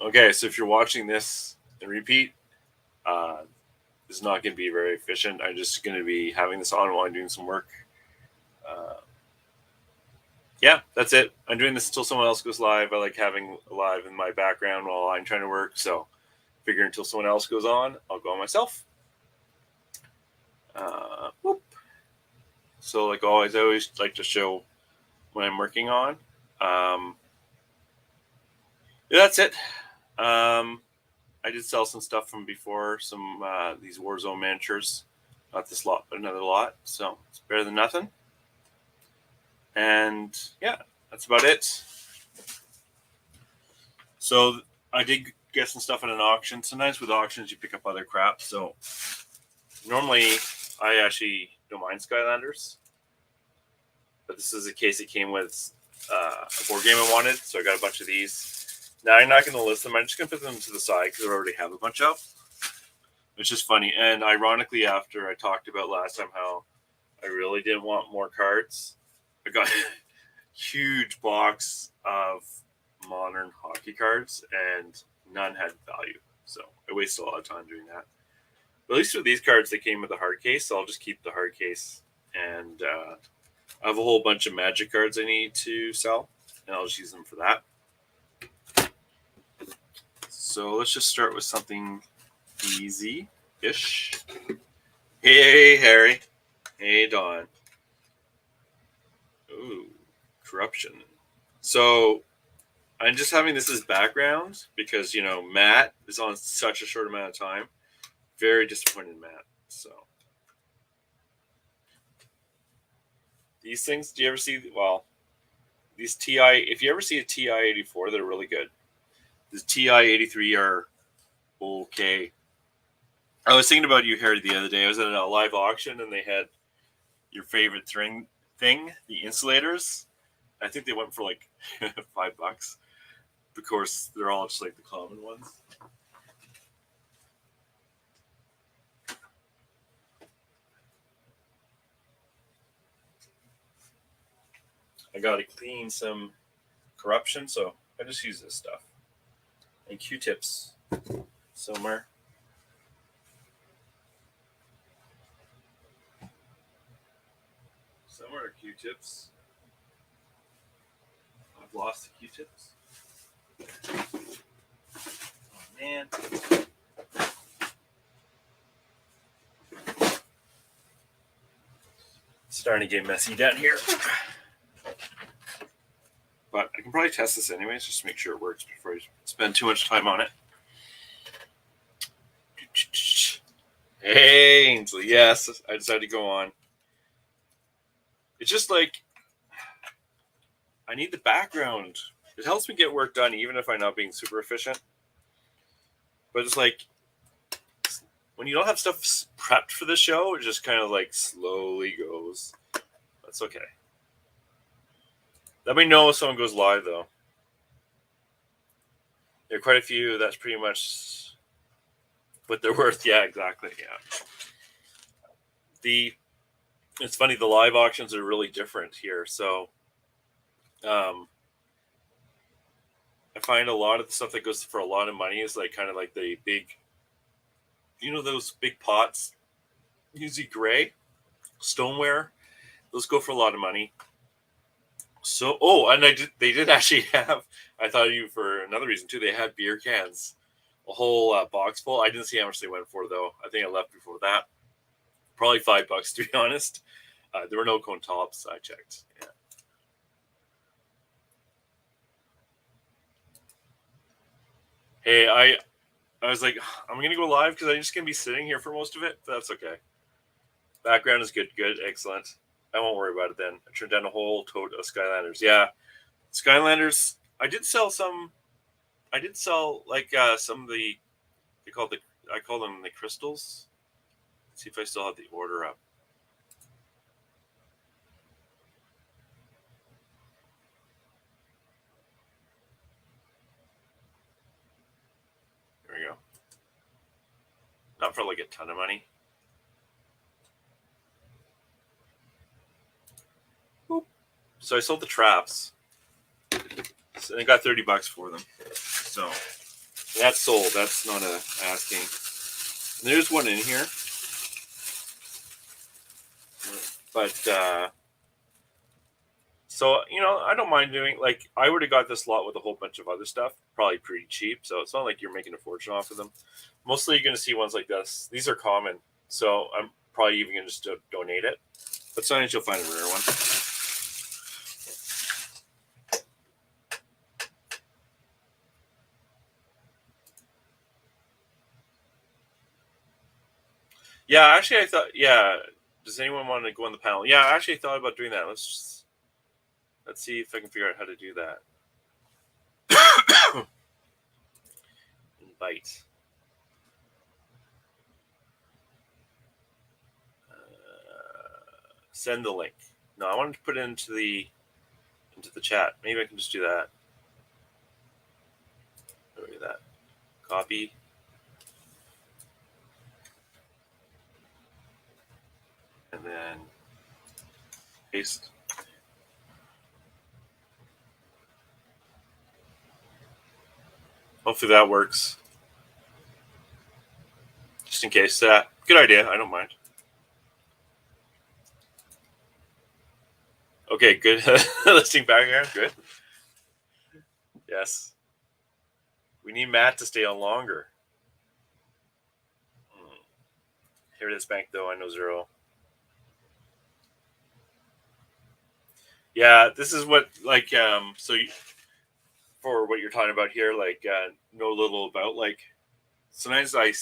Okay, so if you're watching this and repeat, this is not going to be very efficient. I'm just going to be having this on while I'm doing some work. Yeah, that's it. I'm doing this until someone else goes live. I like having live in my background while I'm trying to work. So figure until someone else goes on, I'll go on myself. Whoop. So like always, I always like to show what I'm working on. Yeah, that's it. I did sell some stuff from before, some these Warzone miniatures. Not this lot, but another lot. So it's better than nothing. And yeah, that's about it. So I did get some stuff at an auction. Sometimes with auctions, you pick up other crap. So normally, I actually don't mind Skylanders. But this is a case that came with a board game I wanted. So I got a bunch of these. Now I'm not going to list them. I'm just going to put them to the side because I already have a bunch of. It's just funny. And ironically, after I talked about last time how I really didn't want more cards, I got a huge box of modern hockey cards and none had value. So I wasted a lot of time doing that. But at least with these cards, they came with a hard case. So I'll just keep the hard case. And I have a whole bunch of Magic cards I need to sell. And I'll just use them for that. So let's just start with something easy-ish. Hey, Harry. Hey, Dawn. Ooh, corruption. So I'm just having this as background because, Matt is on such a short amount of time. Very disappointed in Matt. So these things, do you ever see, these TI, if you ever see a TI 84, they're really good. The TI 83 are okay. I was thinking about you, Harry, the other day. I was at a live auction and they had your favorite thing, the insulators. I think they went for like $5. Of course, they're all just like the common ones. I got to clean some corruption, so I just use this stuff. And Q-tips somewhere. Somewhere are Q-tips. I've lost the Q-tips. Oh, man. It's starting to get messy down here. But I can probably test this anyways, just to make sure it works before I spend too much time on it. Hey, Ainsley. Yes, I decided to go on. It's just like I need the background. It helps me get work done, even if I'm not being super efficient. But it's like when you don't have stuff prepped for the show, it just kind of like slowly goes. That's okay. Let me know if someone goes live, though. There are quite a few. That's pretty much what they're worth. Yeah, exactly. Yeah. It's funny. The live auctions are really different here. So, I find a lot of the stuff that goes for a lot of money is like kind of like the big, those big pots, usually gray, stoneware. Those go for a lot of money. So, and they did actually have, I thought of you for another reason too. They had beer cans, a whole box full. I didn't see how much they went for though. I think I left before that. Probably $5 to be honest. There were no cone tops. I checked. Yeah. Hey, I was like, I'm gonna go live because I'm just gonna be sitting here for most of it. But that's okay. Background is good, excellent. I won't worry about it then. I turned down a whole tote of Skylanders. Yeah, Skylanders. I did sell some. I did sell like some of the. I call them the crystals. Let's see if I still have the order up. There we go. Not for like a ton of money. Boop. So I sold the traps. And I got $30 for them. So That's sold. That's not a asking. There's one in here, but so I don't mind doing, like, I would have got this lot with a whole bunch of other stuff, probably pretty cheap. So it's not like you're making a fortune off of them. Mostly you're going to see ones like this. These are common, so I'm probably even going to just donate it. But sometimes you'll find a rare one. Yeah, actually, I thought. Yeah, does anyone want to go on the panel? Yeah, I actually thought about doing that. Let's see if I can figure out how to do that. Invite. Send the link. No, I wanted to put it into the chat. Maybe I can just do that. Look at that. Copy. And then paste. Hopefully that works. Just in case. Good idea. I don't mind. Okay, good. Listing background. Good. Yes. We need Matt to stay on longer. Here it is, bank, though. I know zero. Yeah, this is what, like, for what you're talking about here, like, know little about, like, sometimes I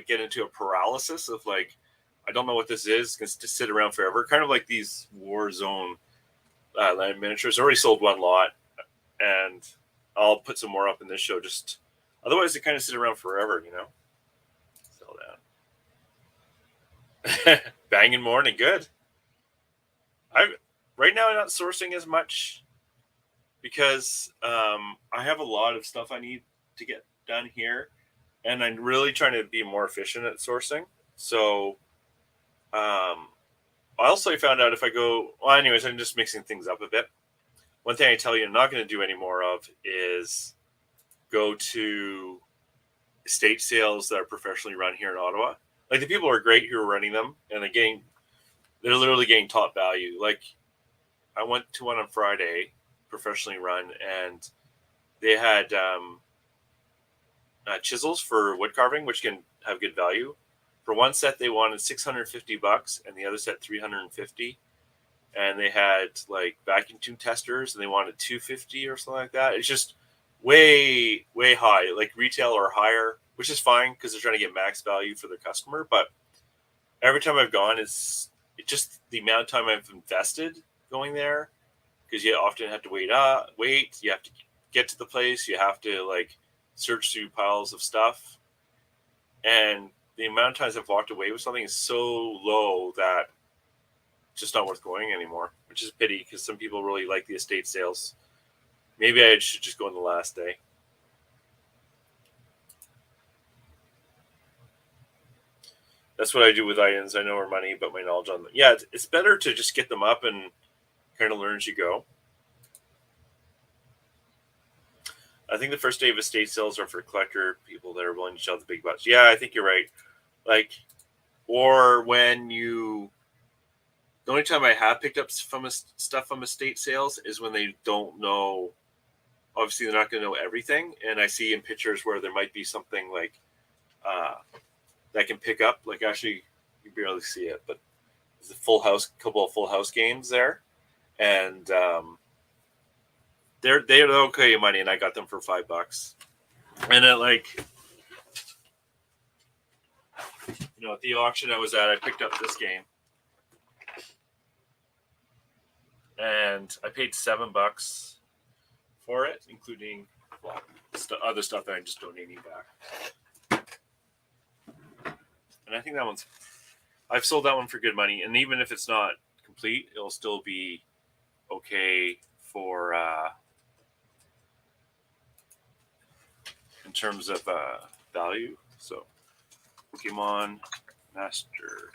get into a paralysis of, like, I don't know what this is. It's to sit around forever. Kind of like these Warzone land miniatures. I already sold one lot, and I'll put some more up in this show. Just otherwise, they kind of sit around forever, Sell down. Banging morning, good. Right now I'm not sourcing as much because I have a lot of stuff I need to get done here, and I'm really trying to be more efficient at sourcing. So I also found out if I go, well, anyways, I'm just mixing things up a bit. One thing I tell you I'm not going to do any more of is go to estate sales that are professionally run here in Ottawa. Like, the people are great who are running them, and they're literally getting top value. Like, I went to one on Friday, professionally run, and they had chisels for wood carving, which can have good value. For one set, they wanted $650, and the other set $350. And they had, like, vacuum tube testers, and they wanted $250 or something like that. It's just way, way high, like retail or higher, which is fine because they're trying to get max value for their customer. But every time I've gone, it's just the amount of time I've invested going there, because you often have to wait. You have to get to the place. You have to, like, search through piles of stuff, and the amount of times I've walked away with something is so low that it's just not worth going anymore, which is a pity because some people really like the estate sales. Maybe I should just go on the last day. That's what I do with items. I know our money, but my knowledge on them. Yeah, it's better to just get them up and kind of learn as you go. I think the first day of estate sales are for collector people that are willing to shell the big bucks. Yeah, I think you're right. Like, or when the only time I have picked up stuff from estate sales is when they don't know. Obviously, they're not going to know everything, and I see in pictures where there might be something like that can pick up. Like, actually, you barely see it, but there's a couple of full house games there, and they're okay money, and I got them for $5. And at the auction I was at, I picked up this game, and I paid $7 for it, including other stuff that I'm just donating back. And I think I've sold that one for good money, and even if it's not complete, it'll still be okay for in terms of value. So, Pokemon Master Trainer.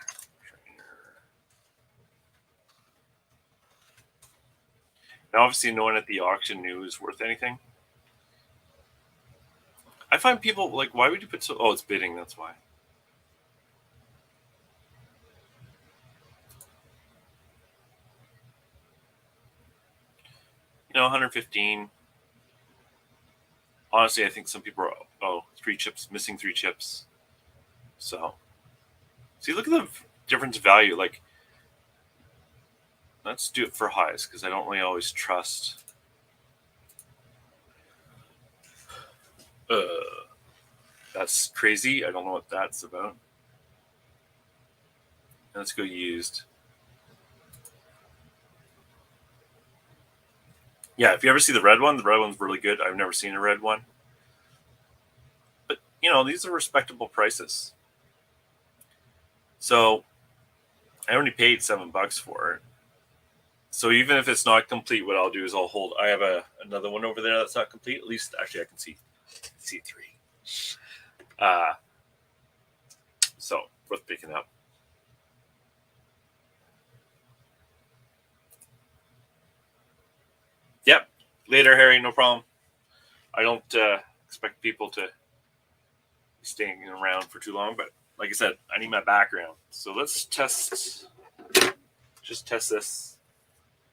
Now, obviously, no one at the auction knew it was worth anything. I find people like, why would you put so? Oh, it's bidding. That's why. You know, 115. Honestly, I think some people are 3 chips, missing 3 chips. So, see, look at the difference of value. Like, let's do it for highs because I don't really always trust. That's crazy. I don't know what that's about. Let's go used. Yeah, if you ever see the red one's really good. I've never seen a red one. But, you know, these are respectable prices. So, I only paid $7 for it. So even if it's not complete, what I'll do is I'll hold. I have another one over there that's not complete. At least, actually, I can see 3. So worth picking up. Yep. Later, Harry. No problem. I don't expect people to be staying around for too long, but like I said, I need my background. So let's test. Just test this.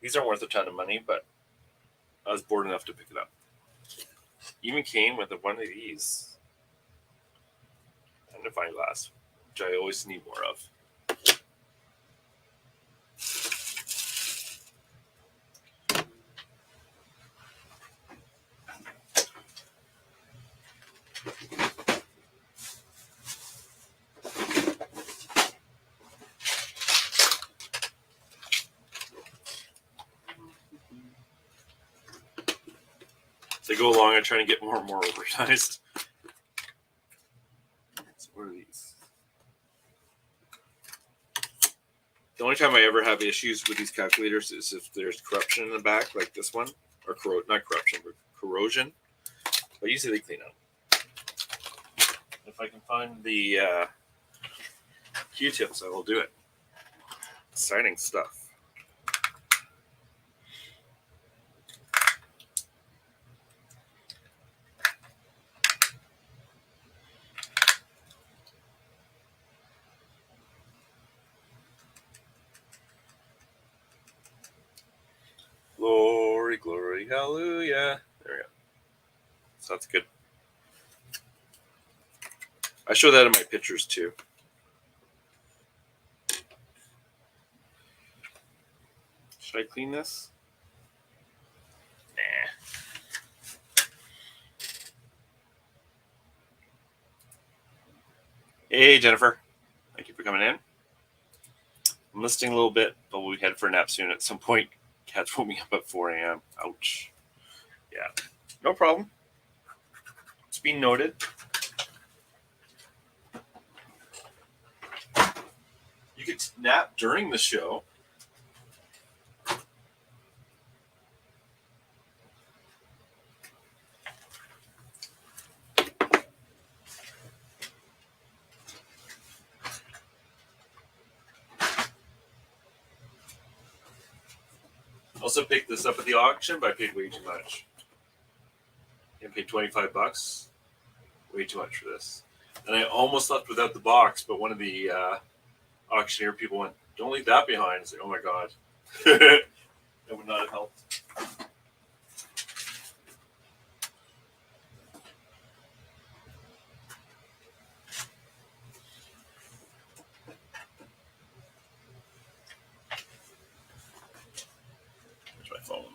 These aren't worth a ton of money, but I was bored enough to pick it up. Even came with one of these. Magnifying glass, which I always need more of. As I go along, I try to get more and more organized. So what are these? The only time I ever have issues with these calculators is if there's corruption in the back, like this one, or not corruption, but corrosion. But usually they clean up. If I can find the Q-tips, I will do it. Exciting stuff. Glory, glory, hallelujah. There we go. So that's good. I show that in my pictures too. Should I clean this? Nah. Hey, Jennifer. Thank you for coming in. I'm listening a little bit, but we'll head for a nap soon. At some point, cats woke me up at 4 a.m. Ouch. Yeah. No problem. It's been noted. You could nap during the show. Also picked this up at the auction, but I paid way too much. I paid $25. Way too much for this. And I almost left without the box, but one of the auctioneer people went, "Don't leave that behind." I said, "Oh my god." That would not have helped. There's my phone.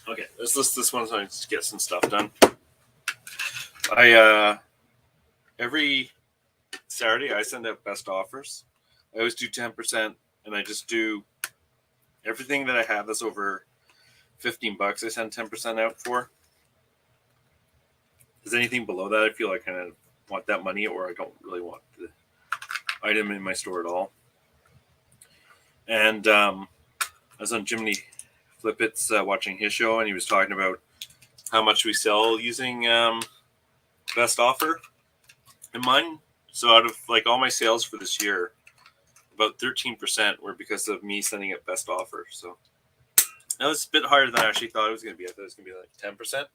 Okay, let's list this one so I can get some stuff done. I every Saturday I send out best offers. I always do 10%, and I just do everything that I have that's over $15. I send 10% out for. Is anything below that, I feel I kind of want that money, or I don't really want the item in my store at all. And I was on Jiminy Flippett's watching his show, and he was talking about how much we sell using best offer. And mine, so out of like all my sales for this year, about 13% were because of me sending it best offer. So that was a bit higher than I actually thought it was going to be. I thought it was going to be like 10%.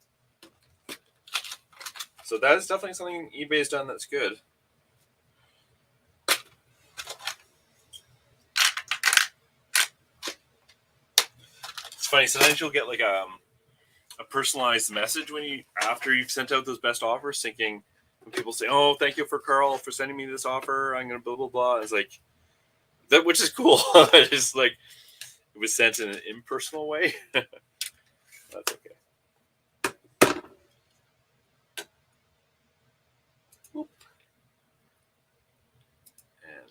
So that is definitely something eBay's done that's good. It's funny, sometimes you'll get like a personalized message when you after you've sent out those best offers, thinking when people say, "Oh, thank you for Carl for sending me this offer. I'm gonna blah blah blah." It's like that, which is cool. It's like it was sent in an impersonal way. That's okay. Whoop. And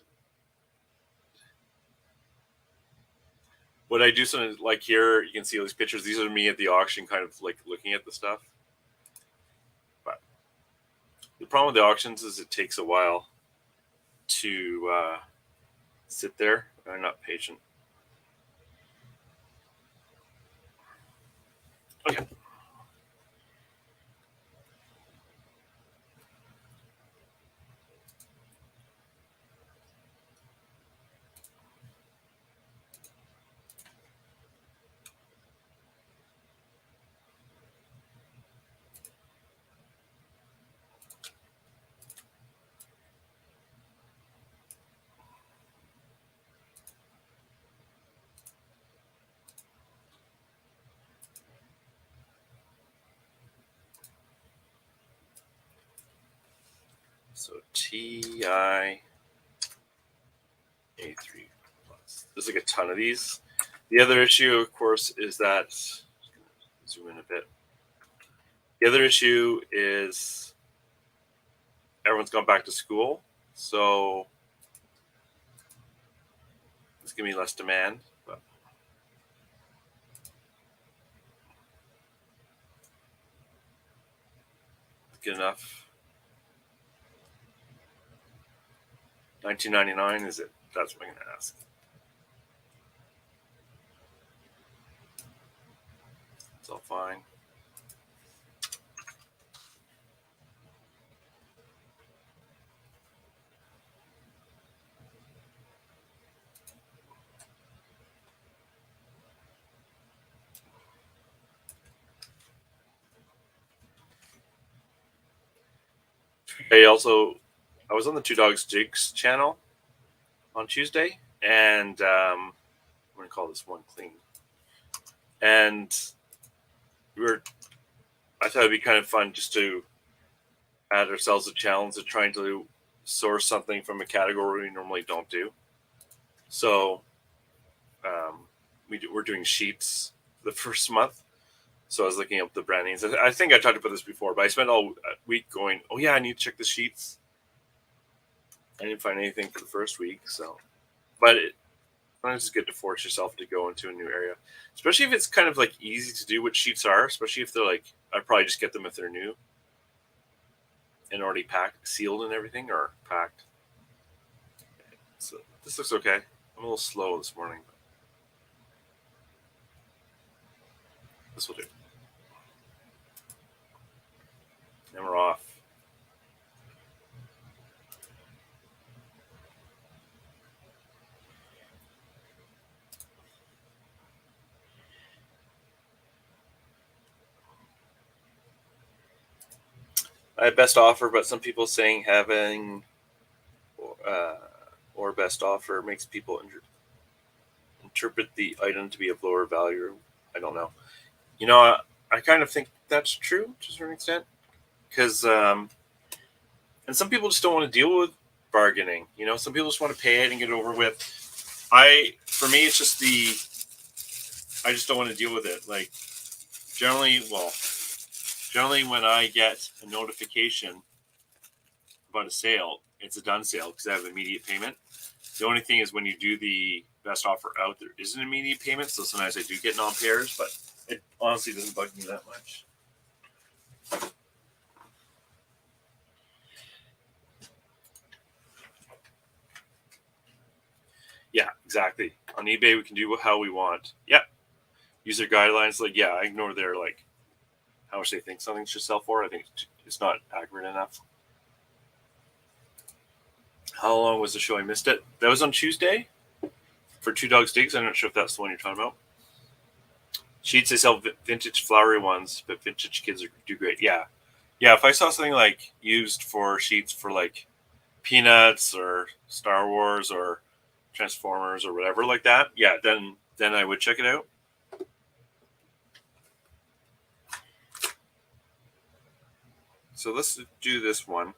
what I do something like here, you can see all these pictures. These are me at the auction, kind of like looking at the stuff. But the problem with the auctions is it takes a while to sit there. I'm not patient. Okay. So TI A3 plus. There's like a ton of these. The other issue, of course, is that zoom in a bit. The other issue is everyone's gone back to school, so it's gonna be less demand. But good enough. $19.99 is it? That's what I'm gonna ask. It's all fine. I was on the Two Dogs Jigs channel on Tuesday, and I'm gonna call this one clean. And I thought it'd be kind of fun just to add ourselves a challenge of trying to source something from a category we normally don't do. So we're doing sheets the first month. So I was looking up the brand names. I think I talked about this before, but I spent all week going, "Oh yeah, I need to check the sheets." I didn't find anything for the first week, so. But sometimes it's good to force yourself to go into a new area, especially if it's kind of like easy to do what sheets are. Especially if they're like, I'd probably just get them if they're new and already packed, sealed, and everything, or packed. So this looks okay. I'm a little slow this morning, but this will do. And we're off. I have best offer, but some people saying having or best offer makes people interpret the item to be of lower value. I don't know. You know, I kind of think that's true to a certain extent, because and some people just don't want to deal with bargaining. You know, some people just want to pay it and get it over with. For me, it's just I just don't want to deal with it. Like generally when I get a notification about a sale, it's a done sale because I have immediate payment. The only thing is when you do the best offer out, there is an immediate payment. So sometimes I do get non-pairs, but it honestly doesn't bug me that much. Yeah, exactly. On eBay, we can do how we want. Yeah. User guidelines. Like, yeah, I ignore their, like, how much they think something should sell for. I think it's not accurate enough. How long was the show? I missed it. That was on Tuesday for Two Dogs Digs. I'm not sure if that's the one you're talking about. Sheets, they sell vintage flowery ones, but vintage kids do great. Yeah. Yeah, if I saw something like used for sheets for like Peanuts or Star Wars or Transformers or whatever like that, yeah, then I would check it out. So let's do this one.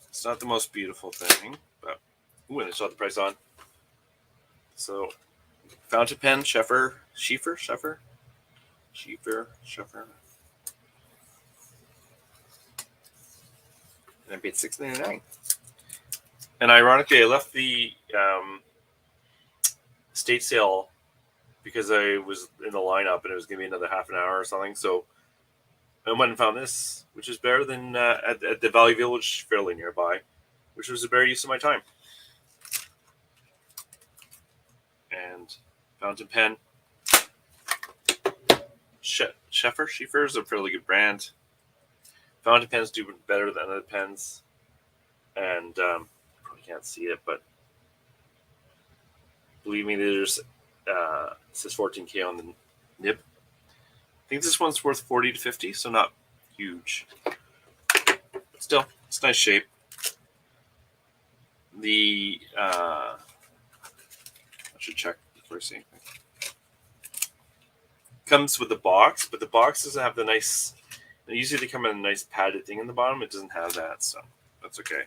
It's not the most beautiful thing, but ooh, and I saw the price on. So fountain pen, Scheffer. And I paid $6.99. And ironically, I left the estate sale because I was in the lineup and it was going to be another half an hour or something. So I went and found this, which is better than at the Valley Village, fairly nearby, which was a better use of my time. And fountain pen. Scheffer is a fairly good brand. Fountain pens do better than other pens. And probably can't see it, but believe me, there's it says 14K on the nib. I think this one's worth 40 to 50, so not huge. But still, it's nice shape. The I should check before I see anything. Comes with the box, but the box doesn't have the nice. Usually they come in a nice padded thing in the bottom. It doesn't have that, so that's okay.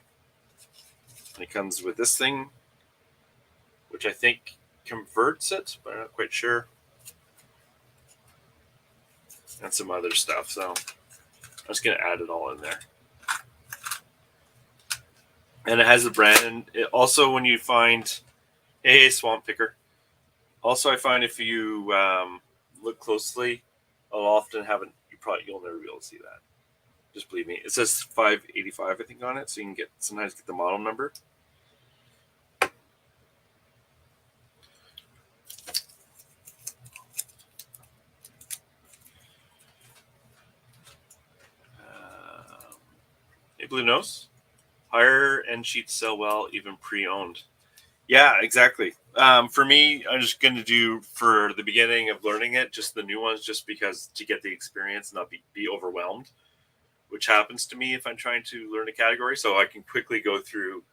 And it comes with this thing, which I think converts it, but I'm not quite sure. And some other stuff, so I'm just going to add it all in there. And it has the brand. And it also, when you find a swamp picker, also I find if you look closely, I'll often have it. You'll never be able to see that. Just believe me. It says 585, I think, on it, so you can sometimes get the model number. A blue nose. Higher end sheets sell well, even pre-owned. Yeah, exactly. For me, I'm just going to do, for the beginning of learning it, just the new ones, just because to get the experience, not be overwhelmed, which happens to me if I'm trying to learn a category. So I can quickly go through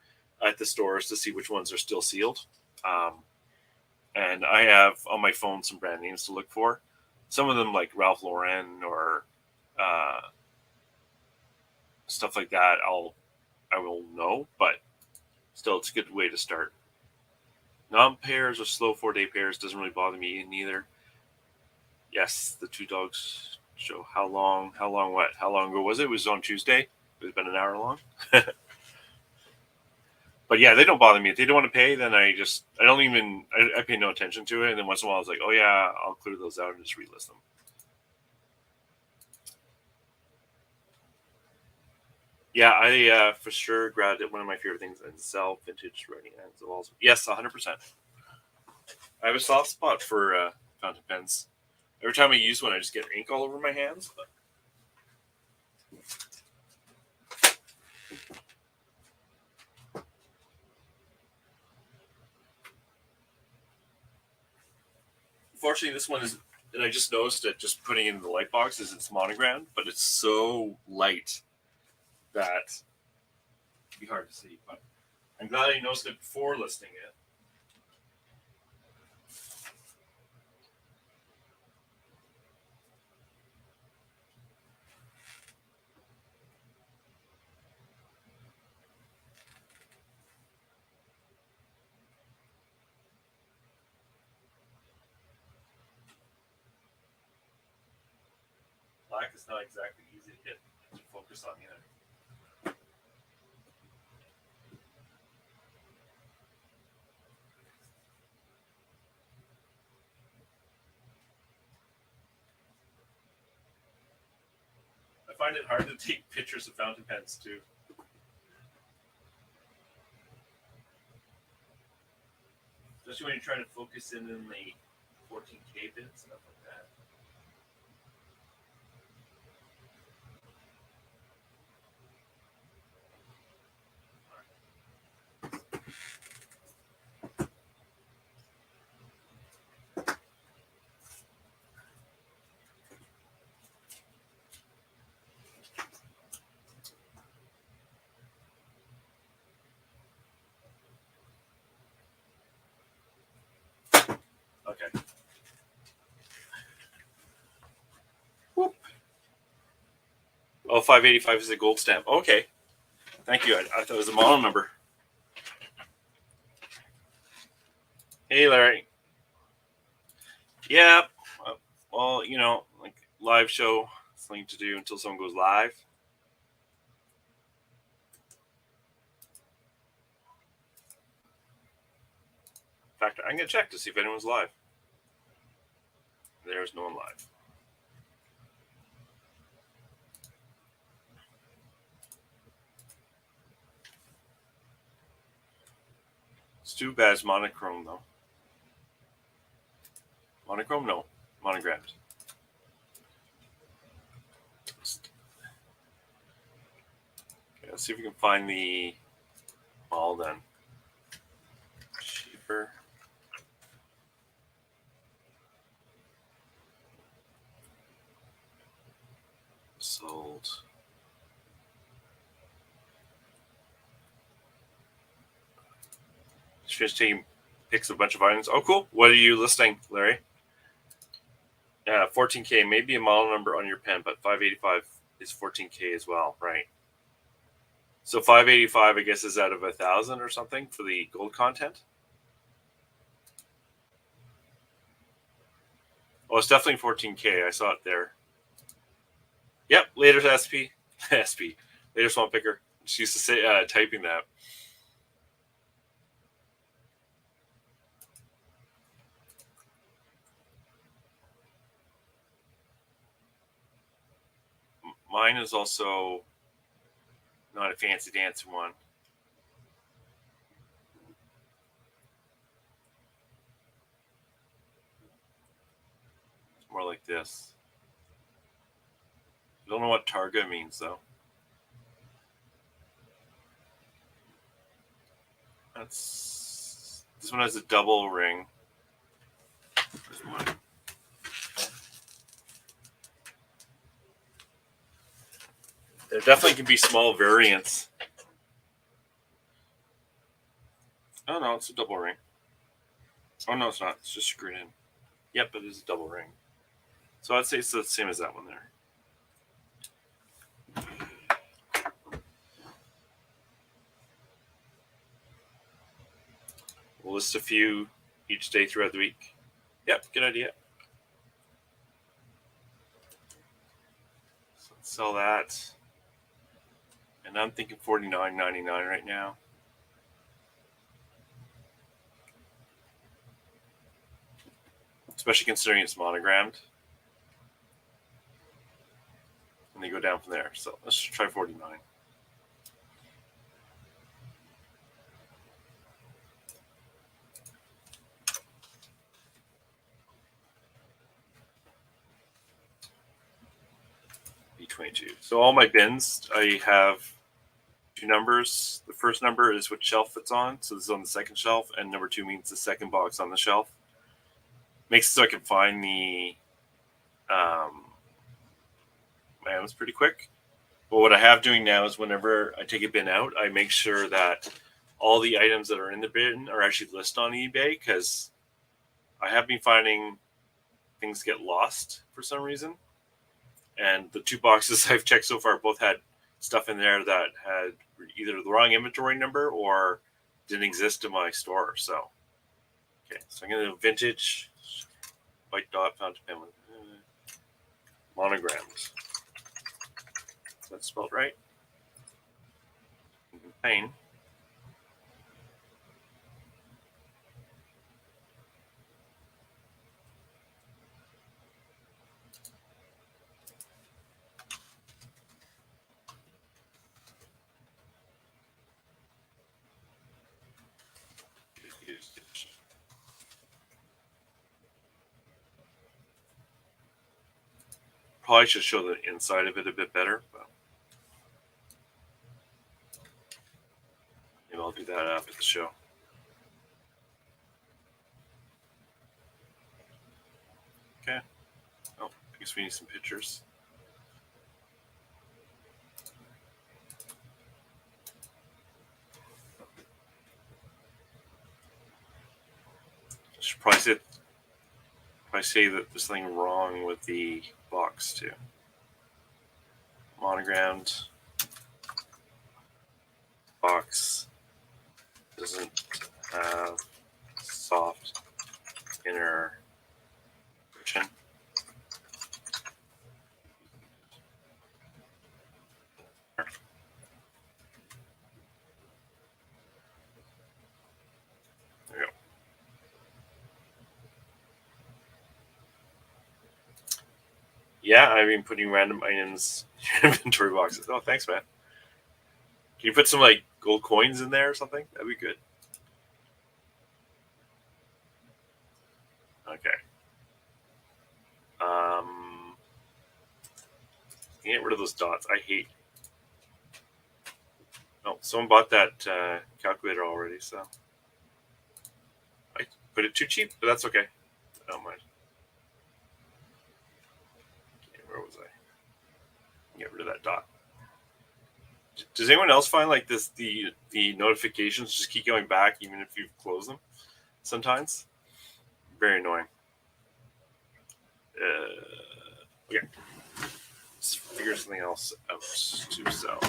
at the stores to see which ones are still sealed. And I have on my phone some brand names to look for. Some of them like Ralph Lauren or stuff like that, I will know, but still, it's a good way to start. Non-pairs or slow 4-day pairs doesn't really bother me neither. Yes, the Two Dogs show. How long ago was it? It was on Tuesday. It's been an hour long. But yeah, they don't bother me. If they don't want to pay, then I pay no attention to it. And then once in a while I was like, oh yeah, I'll clear those out and just relist them. Yeah, I for sure grabbed it. One of my favorite things and sell vintage writing ends of all. Yes, 100%. I have a soft spot for fountain pens. Every time I use one, I just get ink all over my hands. But unfortunately, this one is, and I just noticed it just putting it in the light box, is it's monogrammed, but it's so light that it'd be hard to see. But I'm glad I noticed it before listing it. black is not exactly easy to get to focus on either. I find it hard to take pictures of fountain pens too. Especially when you're trying to focus in the 14K bit, stuff like that. Okay. Whoop. Oh, 585 is a gold stamp. Okay. Thank you. I thought it was a model number. Hey, Larry. Yeah. Well, you know, like live show, something to do until someone goes live. In fact, I'm going to check to see if anyone's live. There's no one live. It's too bad it's monochrome, though. Monochrome? No. Monogrammed. Okay, let's see if we can find the ball then. Cheaper. Sold. Just taking pics of a bunch of items. Oh, cool. What are you listing, Larry? Yeah, 14K. Maybe a model number on your pen, but 585 is 14K as well, right? So 585, I guess, is out of 1,000 or something for the gold content. Oh, it's definitely 14K. I saw it there. Yep, later SP. SP. Later swamp picker. She used to say typing that. Mine is also not a fancy dancer one. It's more like this. I don't know what Targa means, though. This one has a double ring. There's one. There definitely can be small variants. Oh no, it's a double ring. Oh no, it's not. It's just screwed in. Yep, it is a double ring. So I'd say it's the same as that one there. We'll list a few each day throughout the week. Yep, good idea. So let's sell that. And I'm thinking $49.99 right now. Especially considering it's monogrammed. And they go down from there. So let's try 49. B22. So all my bins, I have two numbers. The first number is what shelf it's on. So this is on the second shelf. And number 2 means the second box on the shelf. Makes it so I can find the items pretty quick. But what I have doing now is whenever I take a bin out, I make sure that all the items that are in the bin are actually listed on eBay, because I have been finding things get lost for some reason. And the 2 boxes I've checked so far both had stuff in there that had either the wrong inventory number or didn't exist in my store. So, okay, so I'm going to do vintage white dot fountain pen with monograms. That's spelled right. Pain. Probably should show the inside of it a bit better, but maybe I'll do that after the show. Okay. Oh, I guess we need some pictures. I should probably say that there's something wrong with the box too. Monogrammed box doesn't have soft inner cushion. There we go. Yeah, I've been putting random items in inventory boxes. Oh, thanks, man. Can you put some like gold coins in there or something? That'd be good. Okay. Get rid of those dots. I hate. Oh, someone bought that calculator already, so I put it too cheap, but that's okay. I don't mind. Okay, where was I? Get rid of that dot. Does anyone else find like this the notifications just keep going back even if you've closed them? Sometimes, very annoying. Okay, let's figure something else out to sell.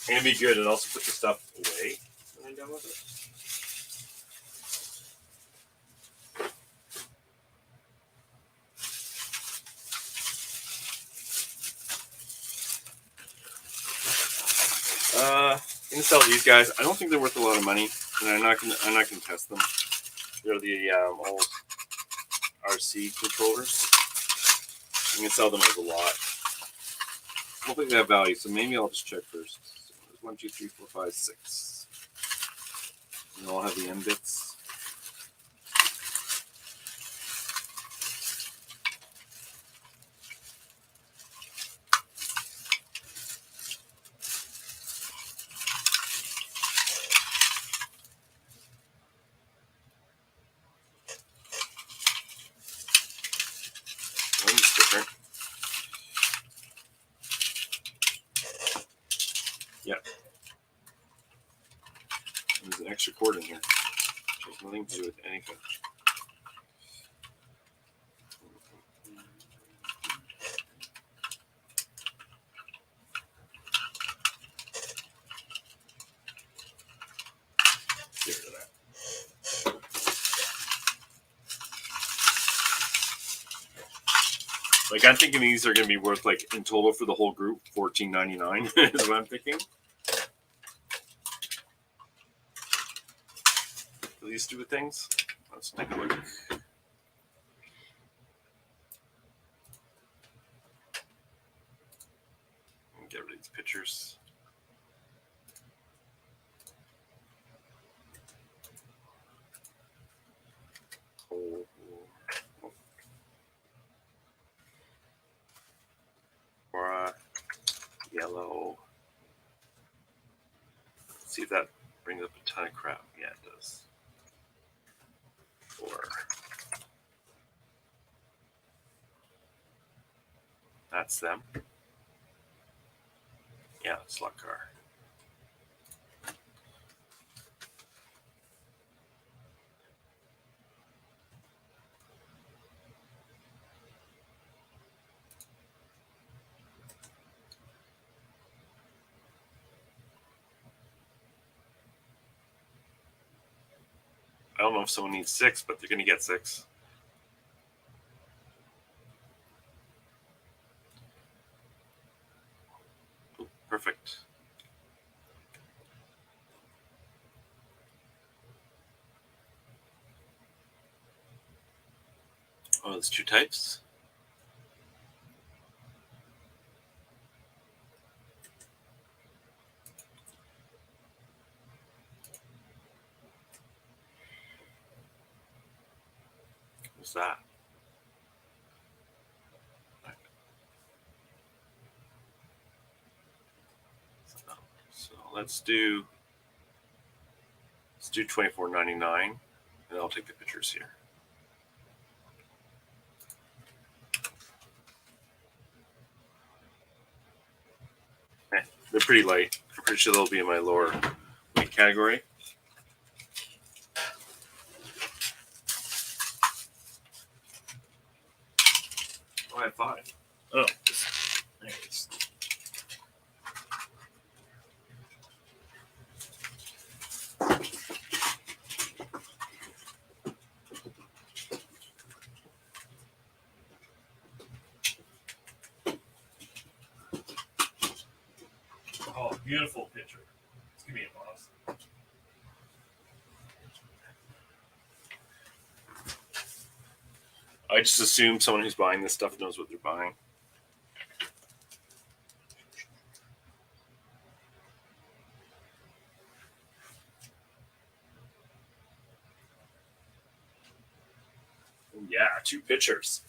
And be good, and also put the stuff away when I'm done with it. I'm gonna sell these guys. I don't think they're worth a lot of money, and I'm not gonna test them. They're the old RC controllers. I'm gonna sell them as a lot. I don't think they have value, so maybe I'll just check first. So there's 1, 2, 3, 4, 5, 6. And I'll have the M bits. One's different. Yeah. There's an extra cord in here. Which has nothing to do with anything. Get rid of that. Like I'm thinking these are going to be worth like in total for the whole group $14.99 is what I'm thinking. These stupid things. Let's take a look. Get rid of these pictures. Yellow. Let's see if that brings up a ton of crap. Yeah, it does. 4. That's them. Yeah, slot car. I don't know if someone needs 6, but they're going to get 6. Ooh, perfect. Oh, there's 2 types. What's that? So let's do $24.99, and I'll take the pictures here. They're pretty light. I'm pretty sure they'll be in my lower weight category. Oh, I have 5. Oh, there it is. Oh, beautiful picture. Give me a pause. I just assume someone who's buying this stuff knows what they're buying. Yeah, 2 pictures.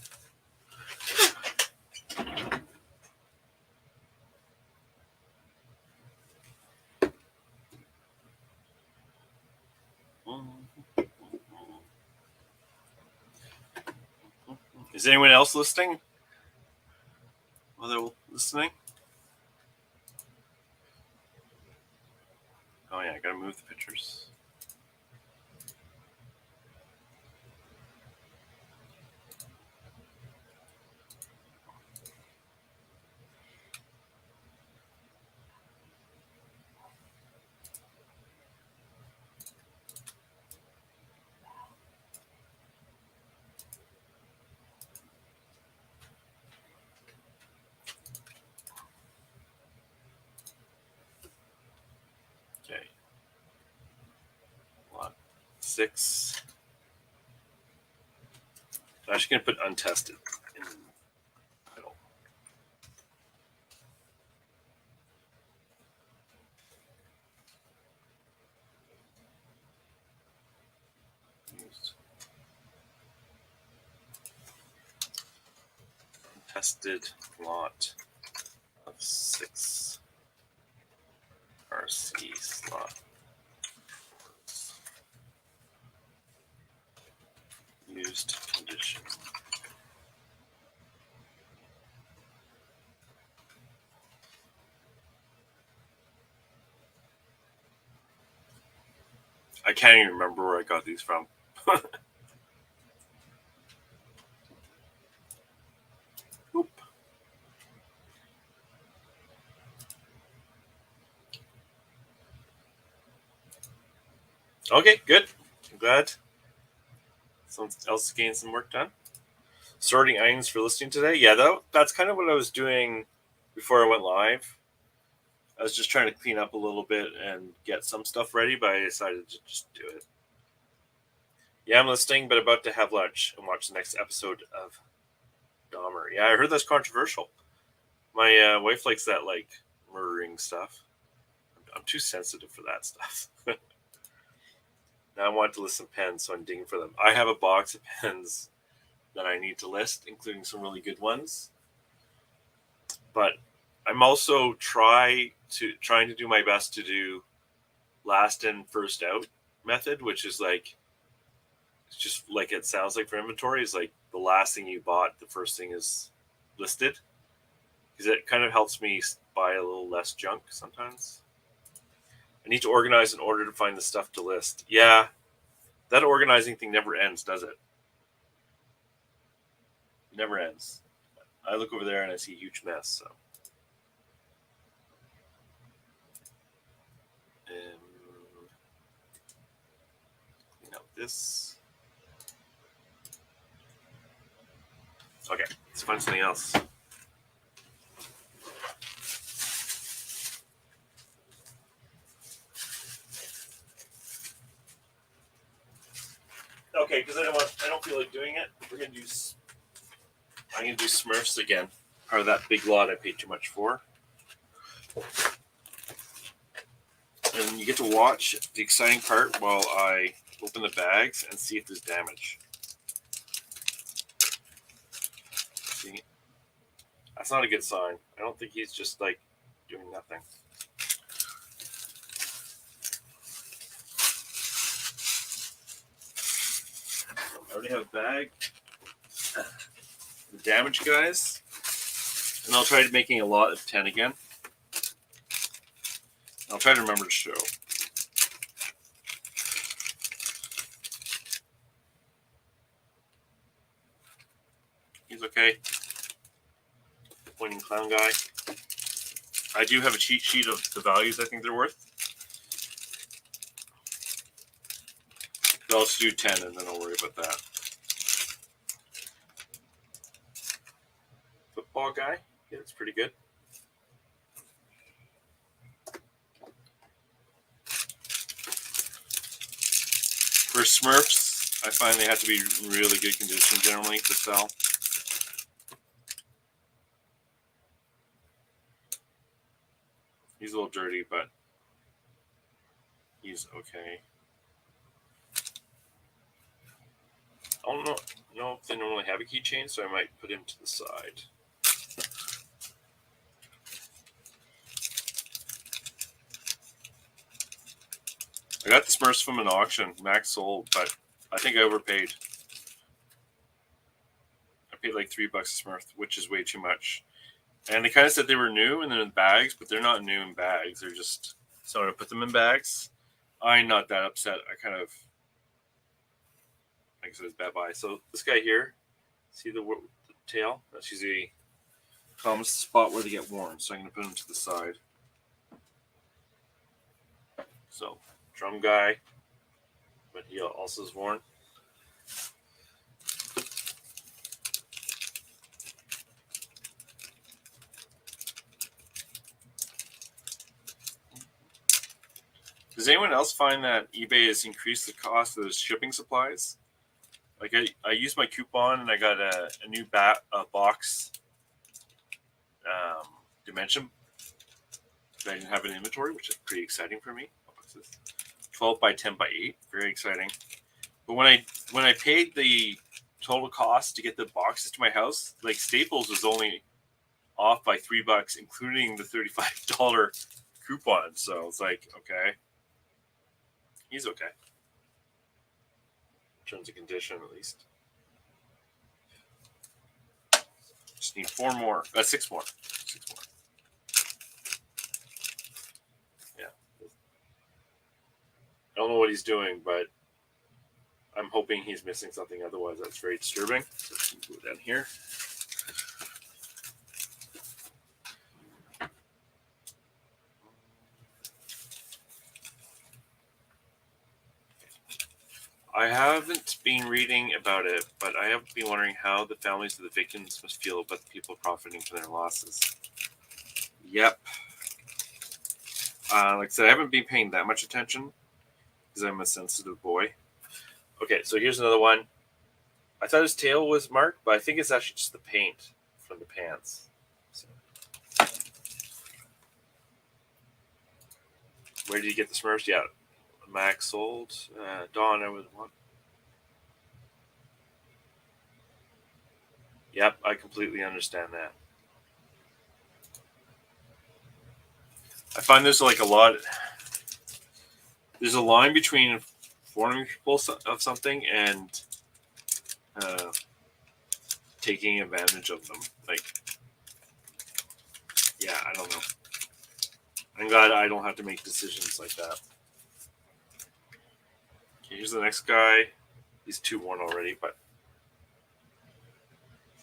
Is anyone else listening? While they're listening? Oh yeah, I gotta move the pictures. Okay. Lot 6. I'm actually gonna put untested in the middle. Tested lot of 6 RC slot. Used condition. I can't even remember where I got these from. Oop. Okay, good. I'm glad someone else getting some work done. Sorting items for listing today. Yeah, that's kind of what I was doing before I went live. I was just trying to clean up a little bit and get some stuff ready, but I decided to just do it. Yeah, I'm listening, but about to have lunch and watch the next episode of Dahmer. Yeah, I heard that's controversial. My wife likes that, like, murdering stuff. I'm too sensitive for that stuff. Now I want to list some pens, so I'm digging for them. I have a box of pens that I need to list, including some really good ones. But I'm also trying to do my best to do last in, first out method, which is like, it's just like it sounds like for inventory, is like the last thing you bought, the first thing is listed. Because it kind of helps me buy a little less junk sometimes. I need to organize in order to find the stuff to list. Yeah, that organizing thing never ends, does it? Never ends. I look over there and I see a huge mess. So, clean up this. Okay, let's find something else. Okay, because I don't feel like doing it. I'm gonna do Smurfs again. Part of that big lot I paid too much for. And you get to watch the exciting part while I open the bags and see if there's damage. See? That's not a good sign. I don't think he's just like doing nothing. I already have a bag. The damage guys. And I'll try making a lot of 10 again. I'll try to remember to show. He's okay. Pointing clown guy. I do have a cheat sheet of the values I think they're worth. I'll just do 10 and then I'll worry about that. Football guy. Yeah, that's pretty good. For Smurfs, I find they have to be in really good condition generally to sell. He's a little dirty, but he's okay. I don't know if they normally have a keychain, so I might put him to the side. I got the Smurfs from an auction, max sold, but I think I overpaid. I paid like $3 a Smurf, which is way too much. And they kind of said they were new and they're in bags, but they're not new in bags. They're just someone to put them in bags. I'm not that upset. I kind of, like I said, it's bad buy. So this guy here, see the tail? That's usually the spot where they get worn. So I'm going to put him to the side. So drum guy, but he also is worn. Does anyone else find that eBay has increased the cost of the shipping supplies? Like I used my coupon and I got a new box dimension that I didn't have in inventory, which is pretty exciting for me. 12 by 10 by 8, very exciting. But when I paid the total cost to get the boxes to my house, like Staples was only off by $3, including the $35 coupon. So it's like, okay, he's okay. In terms of condition, at least. Just need 4 more. 6 more. 6 more. Yeah. I don't know what he's doing, but I'm hoping he's missing something. Otherwise, that's very disturbing. So let's go down here. I haven't been reading about it, but I have been wondering how the families of the victims must feel about the people profiting from their losses. Yep. Like I said, I haven't been paying that much attention because I'm a sensitive boy. Okay, so here's another one. I thought his tail was marked, but I think it's actually just the paint from the pants. So. Where did you get the Smurfs? Yeah, Max sold. Dawn, I would want. Yep, I completely understand that. I find there's like a lot. There's a line between informing people of something and taking advantage of them. Like, yeah, I don't know. I'm glad I don't have to make decisions like that. Okay, here's the next guy. He's 2-1 already, but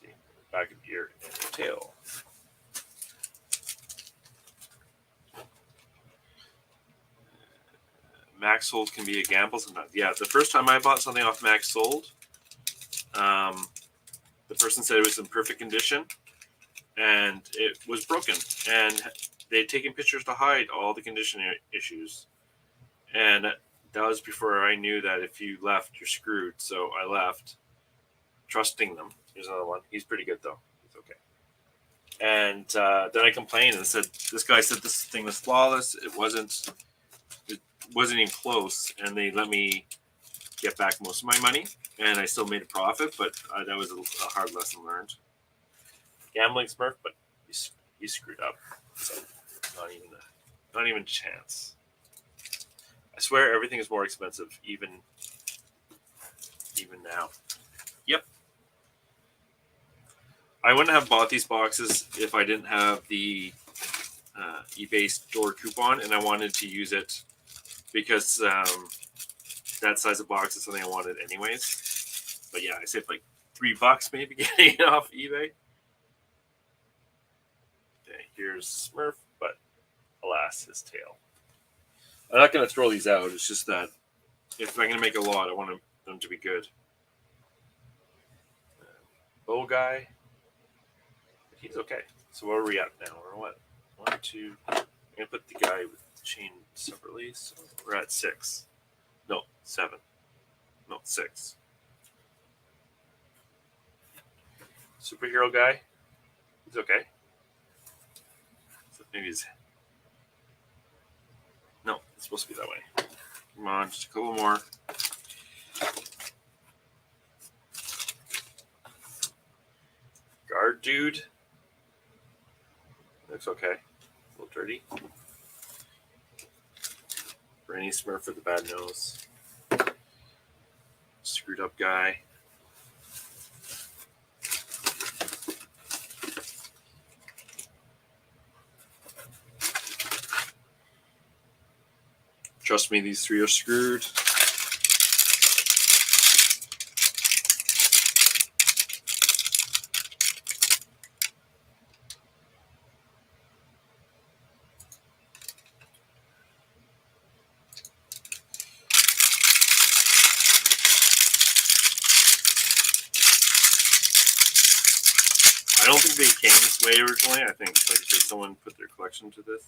see, back of ear and tail. Max Sold can be a gamble sometimes. Yeah, the first time I bought something off Max Sold, the person said it was in perfect condition, and it was broken, and they'd taken pictures to hide all the condition issues, and that was before I knew that if you left, you're screwed. So I left, trusting them. Here's another one. He's pretty good though. He's okay. And then I complained and said, "This guy said this thing was flawless. It wasn't. It wasn't even close." And they let me get back most of my money, and I still made a profit. But that was a hard lesson learned. Gambling Smurf, but he screwed up. So not even a chance. I swear everything is more expensive, even now. Yep. I wouldn't have bought these boxes if I didn't have the eBay store coupon, and I wanted to use it because that size of box is something I wanted anyways. But yeah, I saved like $3 maybe getting it off eBay. Okay, here's Smurf, but alas, his tail. I'm not going to throw these out. It's just that if I'm going to make a lot, I want them to be good. Bow guy. He's okay. So where are we at now? We're what? 1, 2. I'm going to put the guy with the chain separately. So we're at 6. No, 7. No, 6. Superhero guy. He's okay. So maybe he's... No, it's supposed to be that way. Come on, just a couple more. Guard dude. Looks okay. A little dirty. Brainy Smurf with the bad nose. Screwed up guy. Trust me, these 3 are screwed. I don't think they came this way originally. I think like someone put their collection to this.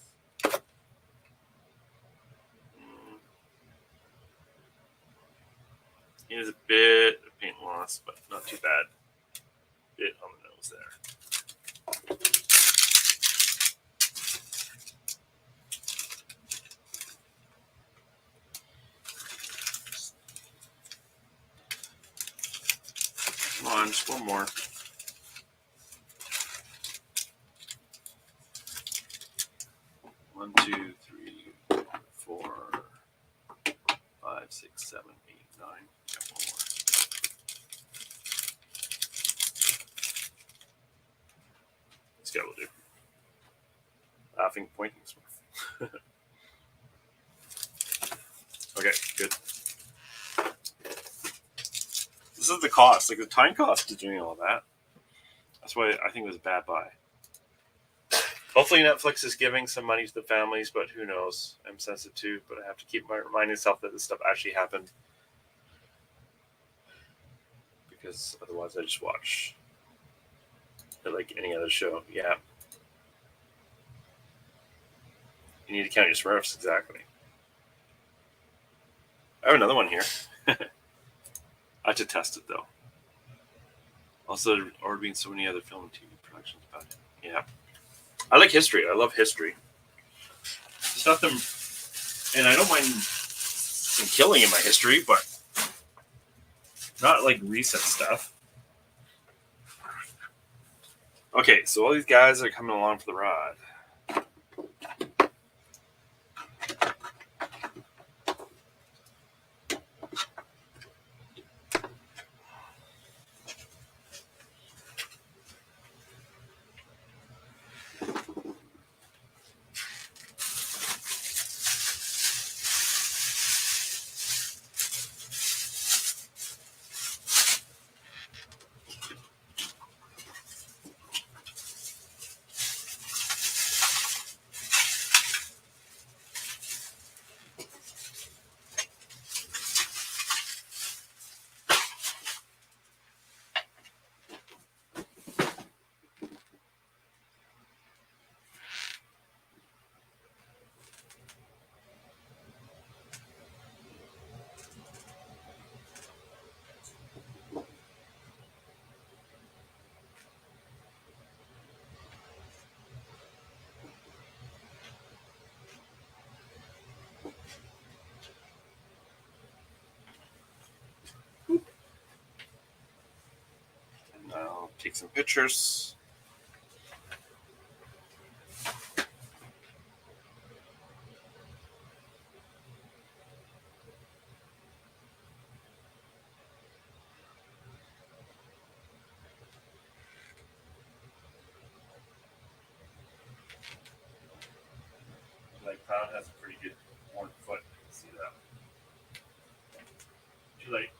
He has a bit of paint loss, but not too bad. Bit on the nose there. Come on, just one more. One, 2, 3, 4, 5, 6, 7, 8, 9. Got one more. This guy will do. Laughing, pointing Smurf. Okay, good. This is the cost, like the time cost of doing all that. That's why I think it was a bad buy. Hopefully Netflix is giving some money to the families, but who knows? I'm sensitive too, but I have to keep reminding myself that this stuff actually happened. Because otherwise I just watch it like any other show. Yeah. You need to count your Smurfs, exactly. I have another one here. I have to test it though. Also, there are being so many other film and TV productions about it. Yeah. I like history. I love history. Stuff them, and I don't mind some killing in my history, but not like recent stuff. Okay, so all these guys are coming along for the ride. take some pictures. Like Pound has a pretty good worn foot. You can see that. Too late.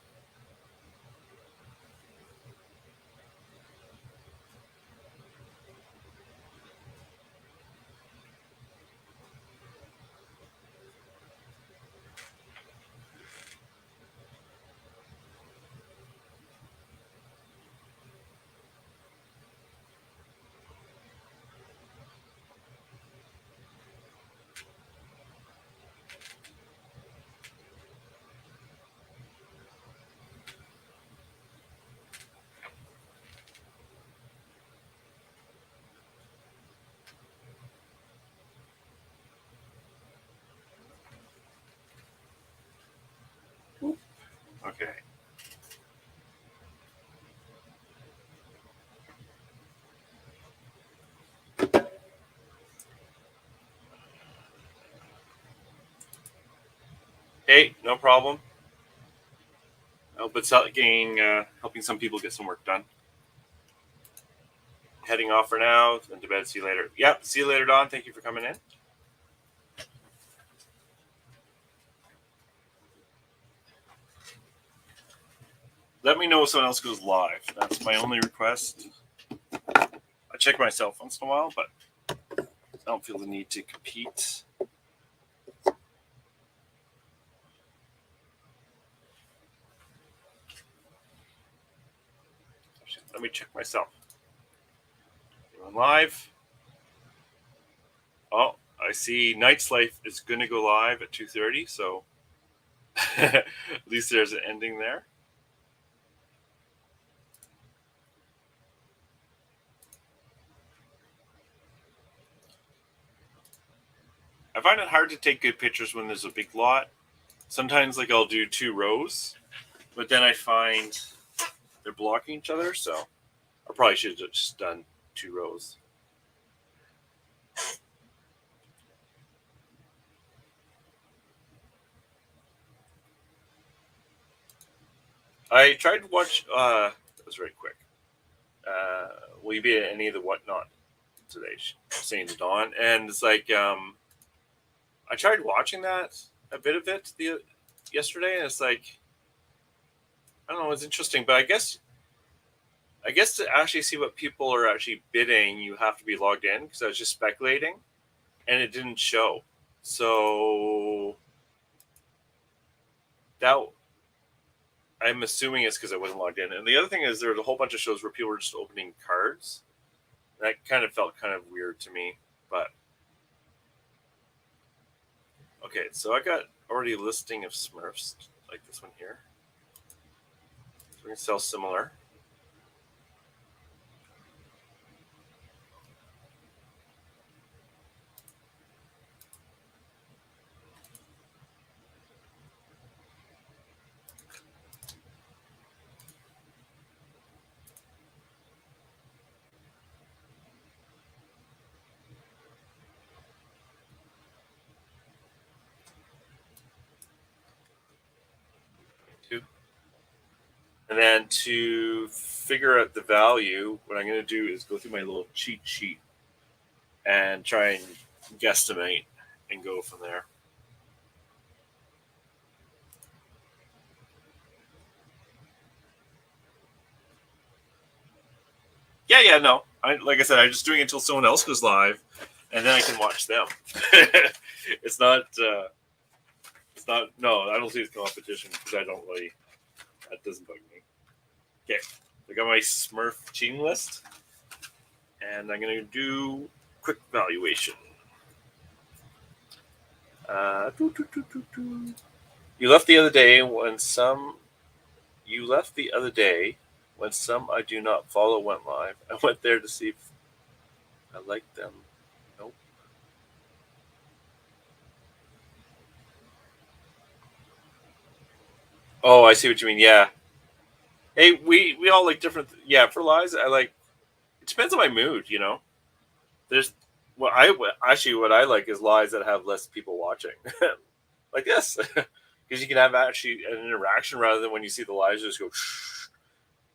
Okay. Hey, no problem. I hope it's helping some people get some work done. Heading off for now and to bed. See you later. Yep. See you later, Don. Thank you for coming in. Let me know if someone else goes live. That's my only request. I check myself once in a while, but I don't feel the need to compete. Let me check myself. Going live. Oh, I see Night's Life is going to go live at 2:30, so at least there's an ending there. I find it hard to take good pictures when there's a big lot. Sometimes, like, I'll do 2 rows, but then I find they're blocking each other, so I probably should have just done 2 rows. I tried to watch. That was very quick. Will you be at any of the whatnot today? Saying to Dawn, and it's like I tried watching that a bit of it yesterday, and it's like I don't know, it's interesting, but I guess to actually see what people are actually bidding, you have to be logged in because I was just speculating, and it didn't show. So that I'm assuming it's because I wasn't logged in. And the other thing is there was a whole bunch of shows where people were just opening cards. That kind of felt kind of weird to me, but okay. So I got already a listing of Smurfs like this one here. So we can sell similar. And then to figure out the value, what I'm going to do is go through my little cheat sheet and try and guesstimate and go from there. Yeah, no. Like I said, I'm just doing it until someone else goes live, and then I can watch them. It's not. No, I don't see it as competition because I don't really. That doesn't bug me. Okay, I got my Smurf cheating list, and I'm going to do quick valuation. You left the other day when some. You left the other day when some I do not follow went live. I went there to see if I liked them. Nope. Oh, I see what you mean. Yeah. Hey, we all like different. Yeah, for lives, I like it depends on my mood, you know. There's what I what I like is lives that have less people watching, like this, because you can have actually an interaction rather than when you see the lives just go,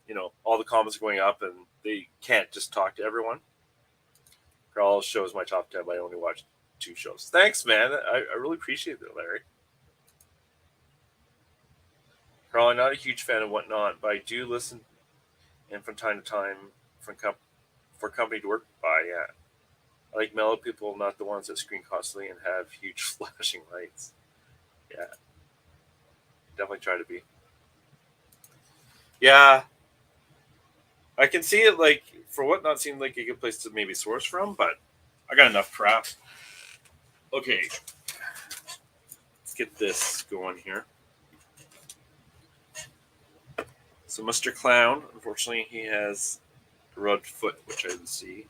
you know, all the comments are going up and they can't just talk to everyone. Carl shows my top 10, but I only watched 2 shows. Thanks, man. I really appreciate it, Larry. Carl, I'm not a huge fan of whatnot, but I do listen and from time to time for company to work by. Yeah, I like mellow people, not the ones that scream constantly and have huge flashing lights. Yeah, definitely try to be. Yeah, I can see it. Like for whatnot, seemed like a good place to maybe source from, but I got enough crap. Okay, let's get this going here. So Mr. Clown, unfortunately, he has a rubbed foot, which I didn't see.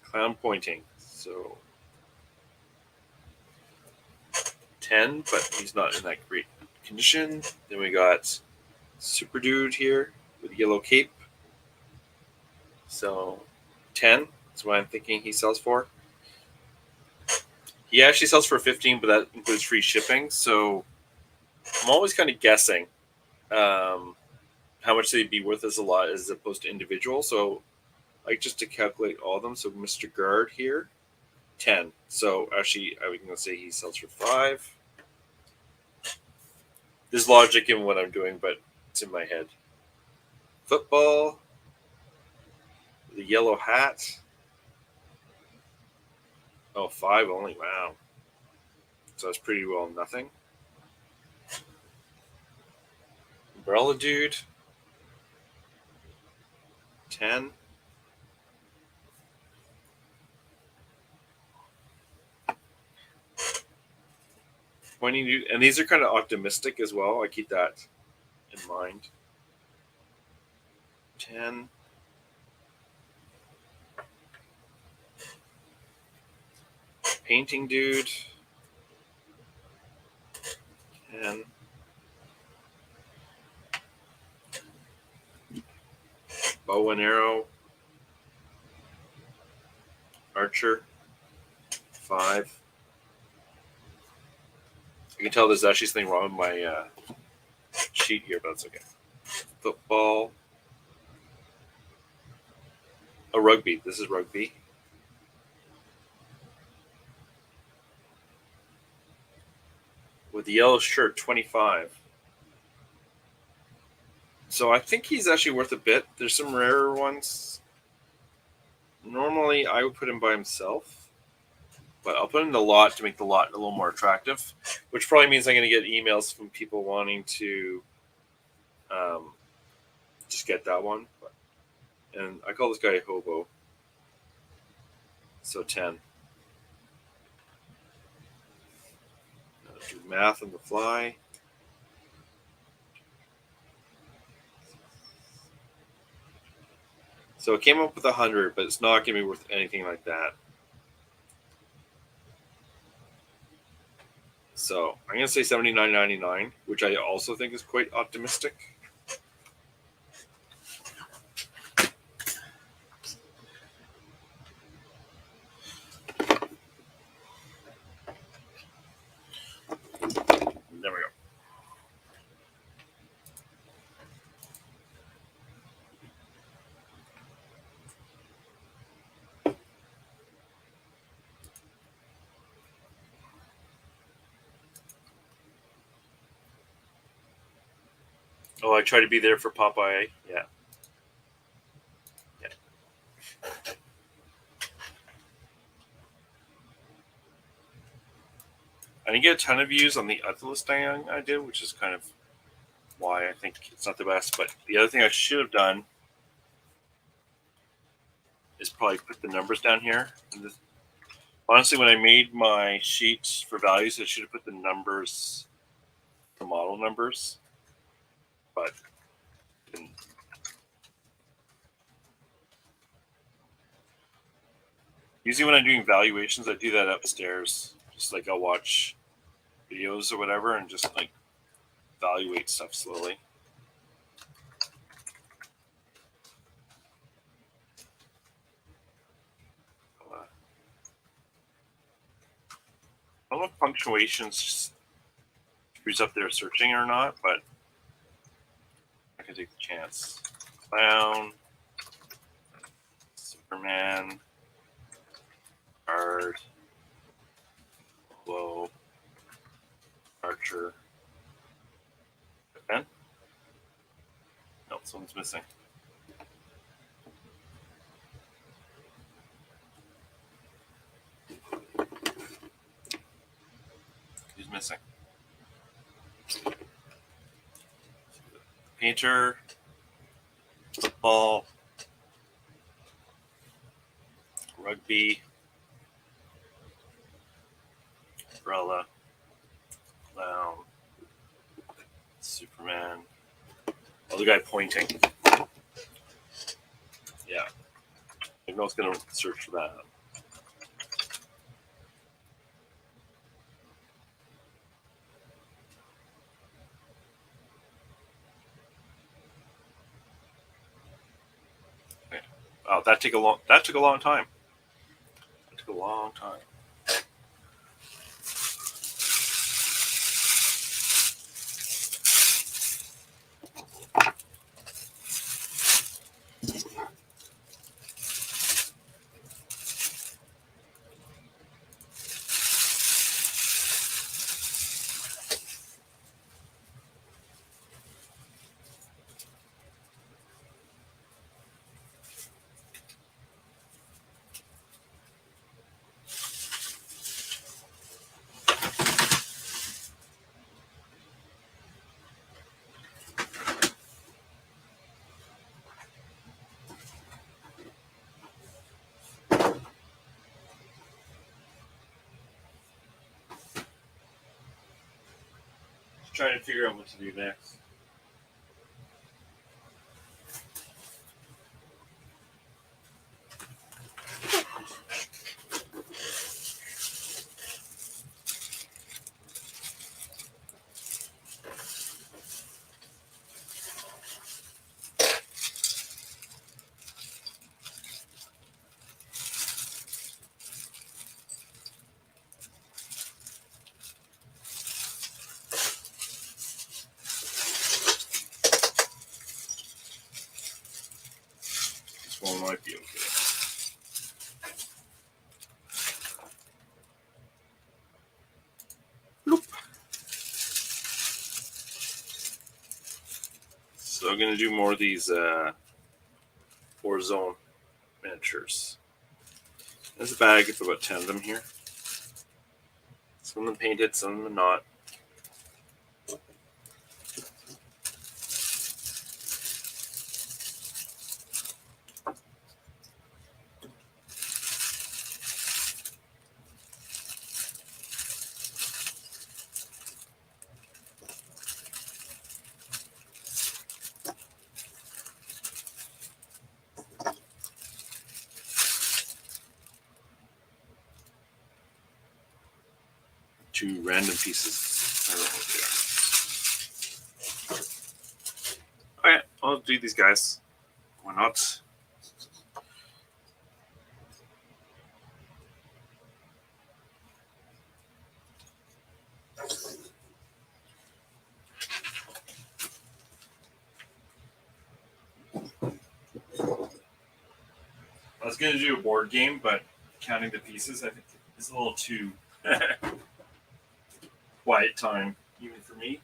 Clown pointing. So 10, but he's not in that great condition. Then we got Super Dude here with yellow cape. So 10 is what I'm thinking he sells for. He actually sells for 15, but that includes free shipping. So I'm always kind of guessing how much they'd be worth as a lot as opposed to individual. So like just to calculate all of them. So Mr. Guard here, 10. So actually, I was going to say he sells for 5. There's logic in what I'm doing, but it's in my head. Football, the yellow hat. Oh, 5 only. Wow. So that's pretty well nothing. Umbrella Dude, 10. Pointing Dude, and these are kind of optimistic as well. I keep that in mind. 10. Painting Dude, 10. Bow and Arrow, Archer, 5. I can tell there's actually something wrong with my sheet here, but it's okay. Football. Oh, rugby. This is rugby. With the yellow shirt, 25. So I think he's actually worth a bit. There's some rarer ones. Normally, I would put him by himself, but I'll put him in the lot to make the lot a little more attractive, which probably means I'm going to get emails from people wanting to just get that one. And I call this guy a hobo. So 10. Do math on the fly. So it came up with 100, but it's not going to be worth anything like that. So I'm going to say $79.99, which I also think is quite optimistic. There we go. Oh, I try to be there for Popeye. Yeah. Yeah. I didn't get a ton of views on the other listing I did, which is kind of why I think it's not the best. But the other thing I should have done is probably put the numbers down here. Honestly, when I made my sheets for values, I should have put the numbers, the model numbers. But usually when I'm doing valuations, I do that upstairs. Just like I'll watch videos or whatever and just like evaluate stuff slowly. punctuations screws up their searching or not, but I can take the chance. Clown, Superman, Guard, Glow, Archer, Ben? No, someone's missing. Who's missing? Painter, football, rugby, umbrella, clown, Superman. Oh, the guy pointing. Yeah. I know it's going to search for that. Okay. Oh, that took a long time. That took a long time. Just trying to figure out what to do next. This one might be okay. So I'm going to do more of these 4-zone miniatures. There's a bag of about 10 of them here. Some of them painted, some of them not. Two random pieces. I don't know what they are. Okay, I'll do these guys. Why not? I was going to do a board game, but counting the pieces, I think is a little too quiet time, even for me.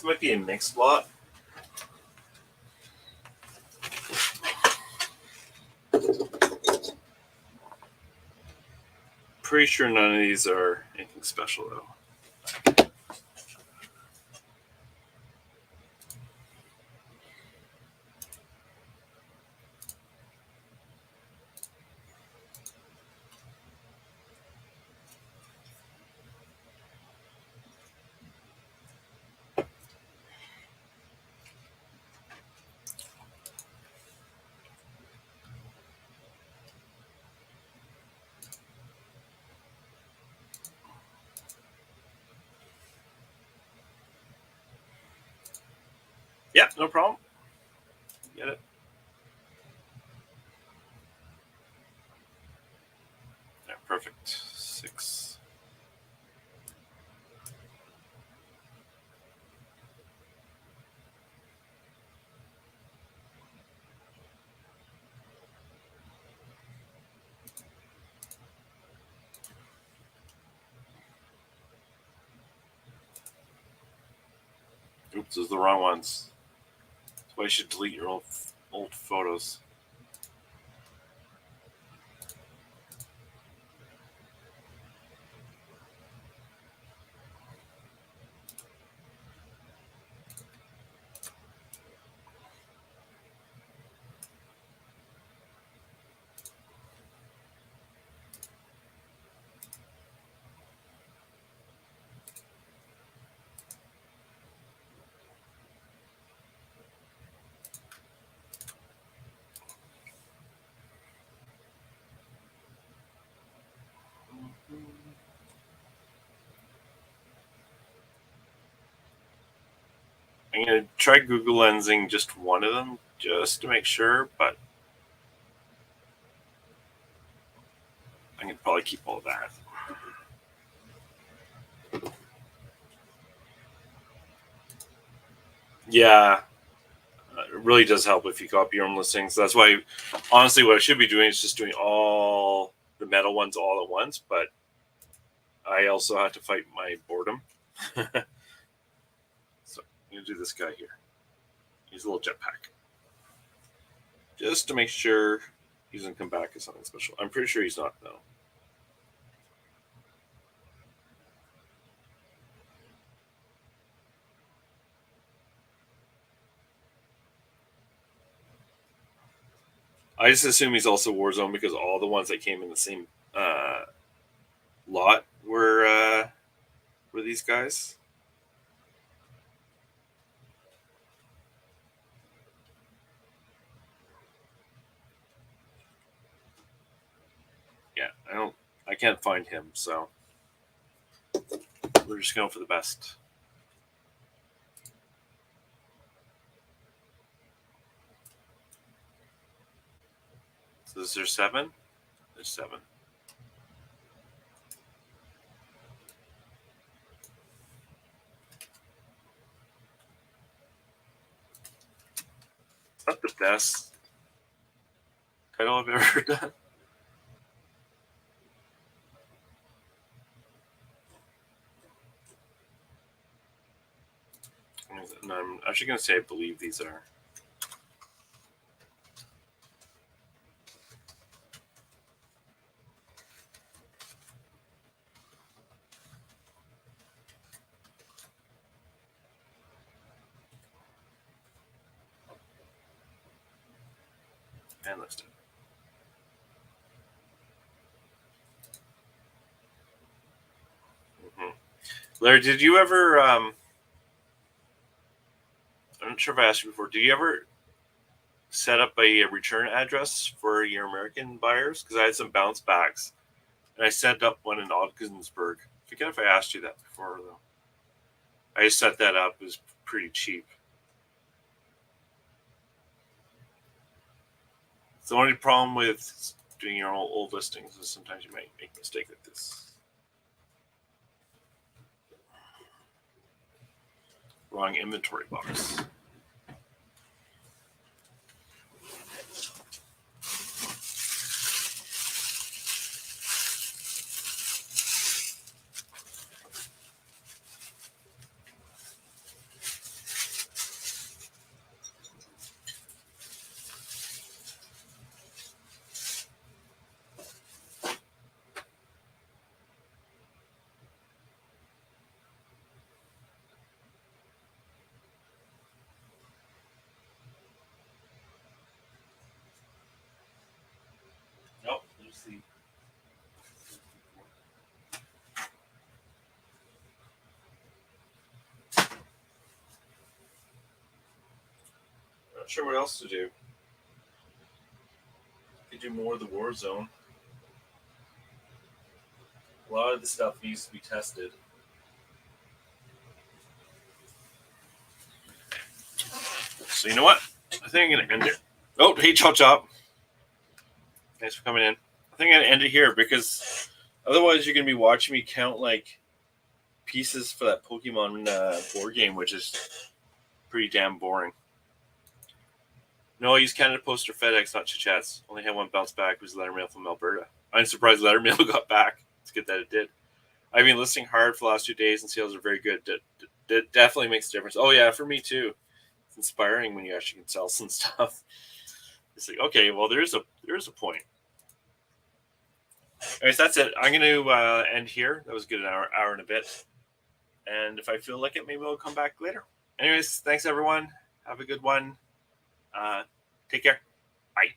these might be a mixed lot. Pretty sure none of these are anything special though. Yeah, no problem. Get it? Yeah, perfect. 6. Oops, those are the wrong ones. That's why you should delete your old photos. I'm going to try Google Lensing just one of them just to make sure, but I can probably keep all of that. Yeah, it really does help if you copy your own listings. That's why, honestly, what I should be doing is just doing all the metal ones all at once, but I also have to fight my boredom. So I'm going to do this guy here. He's a little jetpack. Just to make sure he doesn't come back as something special. I'm pretty sure he's not, though. I just assume he's also Warzone because all the ones that came in the same lot were these guys. Yeah, I can't find him, so we're just going for the best. So is there 7? There's 7. It's not the best title I've ever done. And I'm actually going to say I believe these are. And listed. Mm-hmm. Larry, did you ever? I'm not sure if I asked you before. Do you ever set up a return address for your American buyers? Because I had some bounce backs, and I set up one in Ogdensburg. I forget if I asked you that before, though. I just set that up. It was pretty cheap. The only problem with doing your old listings is sometimes you might make a mistake like this. Wrong inventory box. sure what else to do. Could do more of the Warzone. A lot of the stuff needs to be tested. So you know what? I think I'm gonna end it. Oh, hey, Chop Chop. Thanks for coming in. I think I'm gonna end it here because otherwise you're gonna be watching me count like pieces for that Pokemon board game, which is pretty damn boring. No, I used Canada Post or FedEx, not Chats. Only had one bounce back. It was letter mail from Alberta. I'm surprised letter mail got back. It's good that it did. I've been listening hard for the last 2 days, and sales are very good. That definitely makes a difference. Oh yeah, for me too. It's inspiring when you actually can sell some stuff. It's like, okay, well, there is a point. Anyways, that's it. I'm going to end here. That was a good hour and a bit. And if I feel like it, maybe I'll come back later. Anyways, thanks everyone. Have a good one. Take care. Bye.